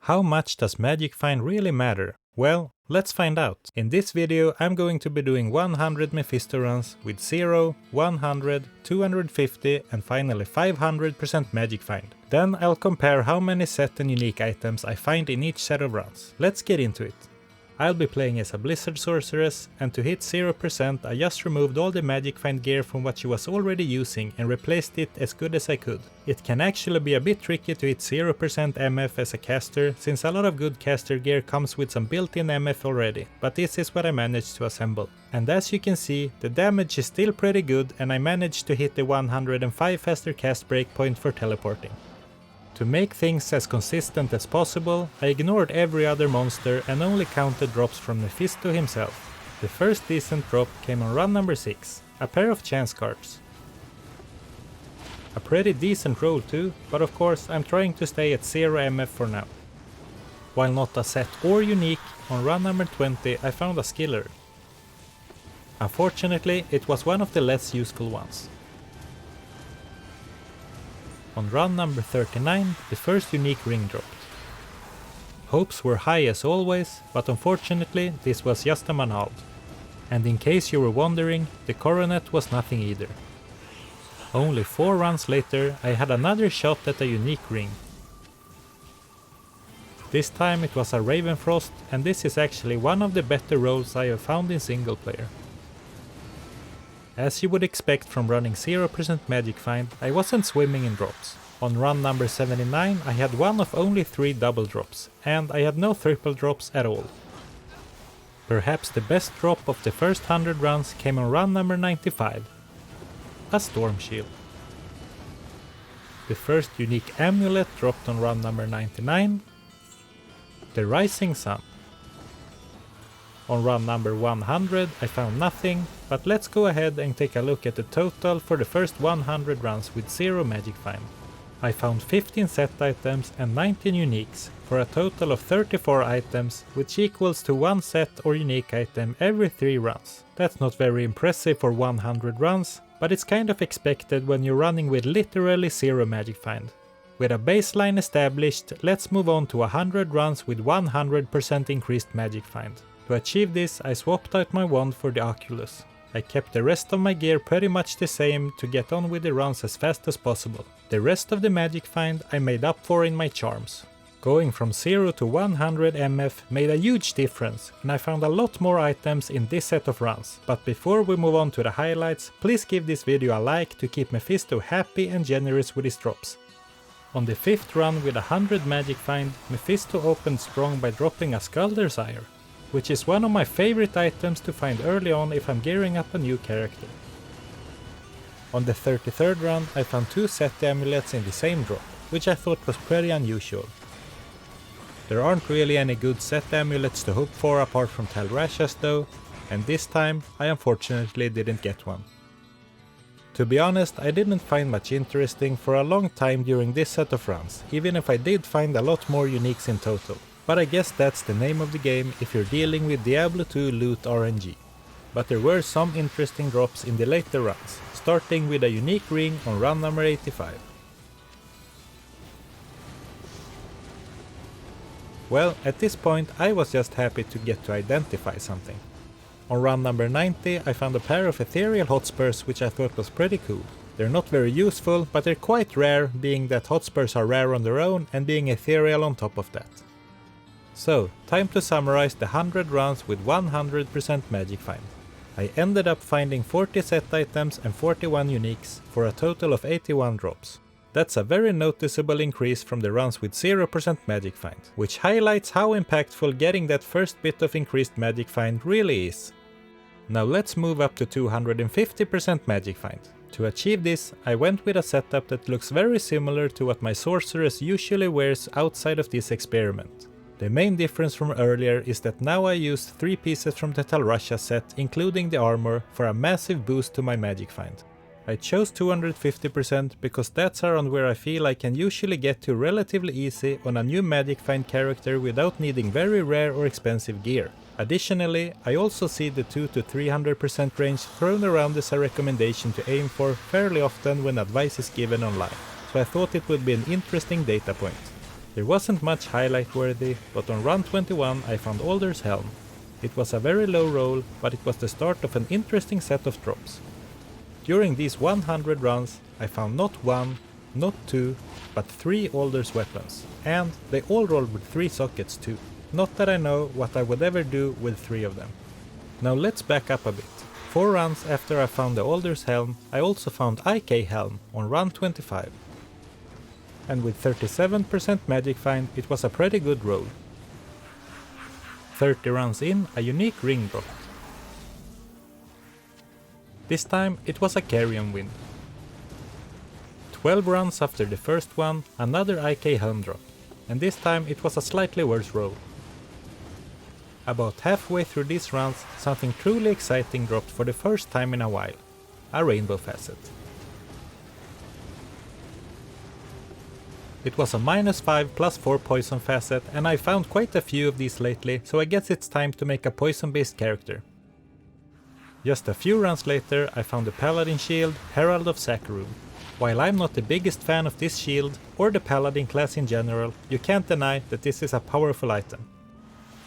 How much does magic find really matter? Well, let's find out. In this video I'm going to be doing 100 Mephisto runs with 0, 100, 250 and finally 500% magic find. Then I'll compare how many set and unique items I find in each set of runs. Let's get into it. I'll be playing as a Blizzard sorceress, and to hit 0% I just removed all the magic find gear from what she was already using and replaced it as good as I could. It can actually be a bit tricky to hit 0% MF as a caster, since a lot of good caster gear comes with some built-in MF already, but this is what I managed to assemble. And as you can see, the damage is still pretty good and I managed to hit the 105 faster cast breakpoint for teleporting. To make things as consistent as possible, I ignored every other monster and only counted drops from Mephisto himself. The first decent drop came on run number 6, a pair of chance cards. A pretty decent roll too, but of course I'm trying to stay at 0 MF for now. While not a set or unique, on run number 20 I found a skiller. Unfortunately, it was one of the less useful ones. On run number 39, the first unique ring dropped. Hopes were high as always, but unfortunately this was just a manhald. And in case you were wondering, the coronet was nothing either. Only 4 runs later I had another shot at a unique ring. This time it was a Ravenfrost, and this is actually one of the better rolls I have found in single player. As you would expect from running 0% magic find, I wasn't swimming in drops. On run number 79 I had one of only 3 double drops, and I had no triple drops at all. Perhaps the best drop of the first 100 runs came on run number 95. A Storm Shield. The first unique amulet dropped on run number 99. The Rising Sun. On run number 100 I found nothing, but let's go ahead and take a look at the total for the first 100 runs with 0 magic find. I found 15 set items and 19 uniques, for a total of 34 items, which equals to 1 set or unique item every 3 runs. That's not very impressive for 100 runs, but it's kind of expected when you're running with literally 0 magic find. With a baseline established, let's move on to 100 runs with 100% increased magic find. To achieve this, I swapped out my wand for the Oculus. I kept the rest of my gear pretty much the same to get on with the runs as fast as possible. The rest of the magic find I made up for in my charms. Going from 0 to 100 MF made a huge difference, and I found a lot more items in this set of runs. But before we move on to the highlights, please give this video a like to keep Mephisto happy and generous with his drops. On the 5th run with 100 magic find, Mephisto opened strong by dropping a Skulder's Ire, which is one of my favorite items to find early on if I'm gearing up a new character. On the 33rd run I found 2 set amulets in the same drop, which I thought was pretty unusual. There aren't really any good set amulets to hope for apart from Talrashas though, and this time I unfortunately didn't get one. To be honest, I didn't find much interesting for a long time during this set of runs, even if I did find a lot more uniques in total. But I guess that's the name of the game if you're dealing with Diablo 2 loot RNG. But there were some interesting drops in the later runs, starting with a unique ring on run number 85. Well, at this point I was just happy to get to identify something. On run number 90 I found a pair of ethereal hotspurs which I thought was pretty cool. They're not very useful, but they're quite rare, being that hotspurs are rare on their own and being ethereal on top of that. So, time to summarize the 100 runs with 100% magic find. I ended up finding 40 set items and 41 uniques, for a total of 81 drops. That's a very noticeable increase from the runs with 0% magic find, which highlights how impactful getting that first bit of increased magic find really is. Now let's move up to 250% magic find. To achieve this, I went with a setup that looks very similar to what my sorceress usually wears outside of this experiment. The main difference from earlier is that now I used 3 pieces from the Talrasha set, including the armor, for a massive boost to my magic find. I chose 250% because that's around where I feel I can usually get to relatively easy on a new magic find character without needing very rare or expensive gear. Additionally, I also see the 200 to 300% range thrown around as a recommendation to aim for fairly often when advice is given online, so I thought it would be an interesting data point. There wasn't much highlight worthy, but on run 21 I found Alder's Helm. It was a very low roll, but it was the start of an interesting set of drops. During these 100 runs I found not one, not two, but 3 Alder's weapons, and they all rolled with 3 sockets too. Not that I know what I would ever do with 3 of them. Now let's back up a bit. 4 runs after I found the Alder's Helm, I also found IK Helm on run 25. And with 37% magic find, it was a pretty good roll. 30 runs in, a unique ring dropped. This time it was a Carrion Wind. 12 runs after the first one, another IK Helm dropped, and this time it was a slightly worse roll. About halfway through these runs, something truly exciting dropped for the first time in a while, a Rainbow Facet. It was a -5 +4 poison facet, and I found quite a few of these lately, so I guess it's time to make a poison based character. Just a few runs later I found the Paladin Shield, Herald of Saccharum. While I'm not the biggest fan of this shield, or the Paladin class in general, you can't deny that this is a powerful item.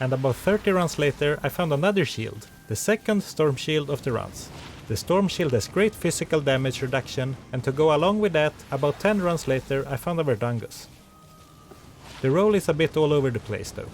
And about 30 runs later I found another shield, the second Storm Shield of the runs. The Storm Shield has great physical damage reduction, and to go along with that, about 10 runs later I found a Verdungus. The roll is a bit all over the place though.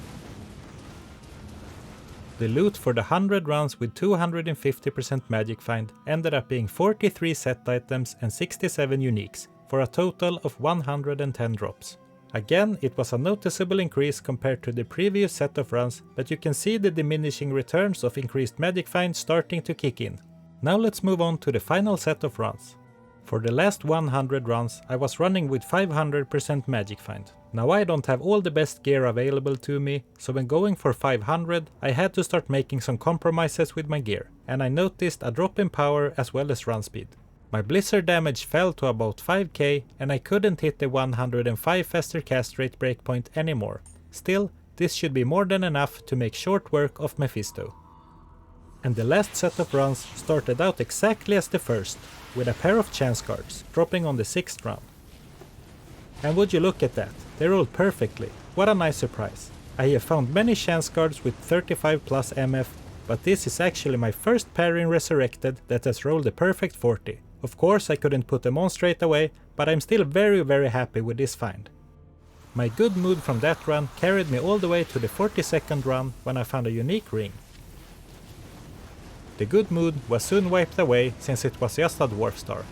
The loot for the 100 runs with 250% magic find ended up being 43 set items and 67 uniques, for a total of 110 drops. Again, it was a noticeable increase compared to the previous set of runs, but you can see the diminishing returns of increased magic find starting to kick in. Now let's move on to the final set of runs. For the last 100 runs I was running with 500% magic find. Now I don't have all the best gear available to me, so when going for 500 I had to start making some compromises with my gear, and I noticed a drop in power as well as run speed. My blizzard damage fell to about 5k and I couldn't hit the 105 faster cast rate breakpoint anymore. Still, this should be more than enough to make short work of Mephisto. And the last set of runs started out exactly as the first, with a pair of chance cards dropping on the 6th round. And would you look at that, they rolled perfectly, what a nice surprise. I have found many chance cards with 35 plus MF, but this is actually my first pair in Resurrected that has rolled a perfect 40. Of course I couldn't put them on straight away, but I'm still very happy with this find. My good mood from that run carried me all the way to the 42nd run when I found a unique ring. The good mood was soon wiped away since it was just a dwarf star.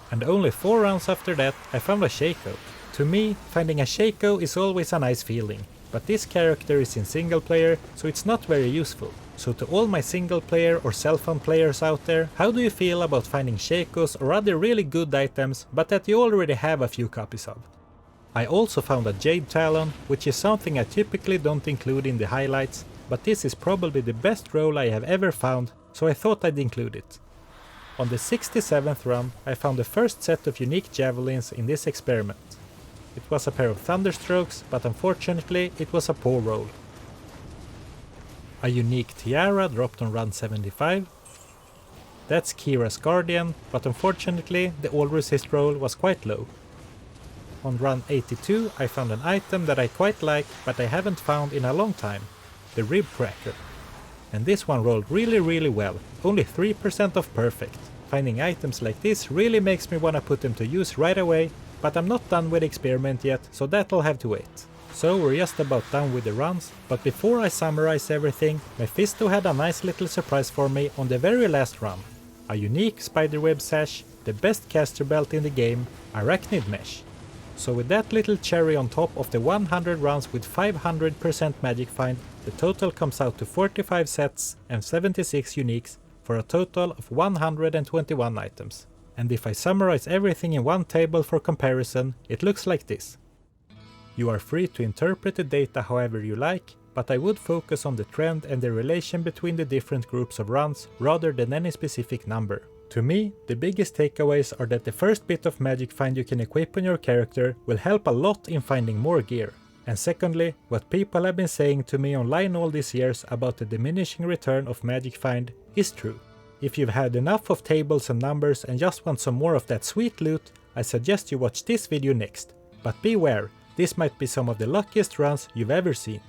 And only 4 rounds after that I found a Shaco. To me, finding a Shaco is always a nice feeling, but this character is in single player, so it's not very useful. So to all my single player or cell phone players out there, how do you feel about finding Shacos or other really good items but that you already have a few copies of? I also found a Jade Talon, which is something I typically don't include in the highlights, but this is probably the best roll I have ever found, so I thought I'd include it. On the 67th run I found the first set of unique javelins in this experiment. It was a pair of Thunderstrokes, but unfortunately it was a poor roll. A unique tiara dropped on run 75. That's Kira's Guardian, but unfortunately the all resist roll was quite low. On run 82 I found an item that I quite like, but I haven't found in a long time. The Rib Cracker. And this one rolled really well, only 3% of perfect. Finding items like this really makes me wanna put them to use right away, but I'm not done with the experiment yet, so that'll have to wait. So we're just about done with the runs, but before I summarize everything, Mephisto had a nice little surprise for me on the very last run. A unique spiderweb sash, the best caster belt in the game, Arachnid Mesh. So with that little cherry on top of the 100 runs with 500% magic find, the total comes out to 45 sets and 76 uniques for a total of 121 items. And if I summarize everything in one table for comparison, it looks like this. You are free to interpret the data however you like, but I would focus on the trend and the relation between the different groups of runs rather than any specific number. To me, the biggest takeaways are that the first bit of magic find you can equip on your character will help a lot in finding more gear. And secondly, what people have been saying to me online all these years about the diminishing return of magic find is true. If you've had enough of tables and numbers and just want some more of that sweet loot, I suggest you watch this video next. But beware, This might be some of the luckiest runs you've ever seen.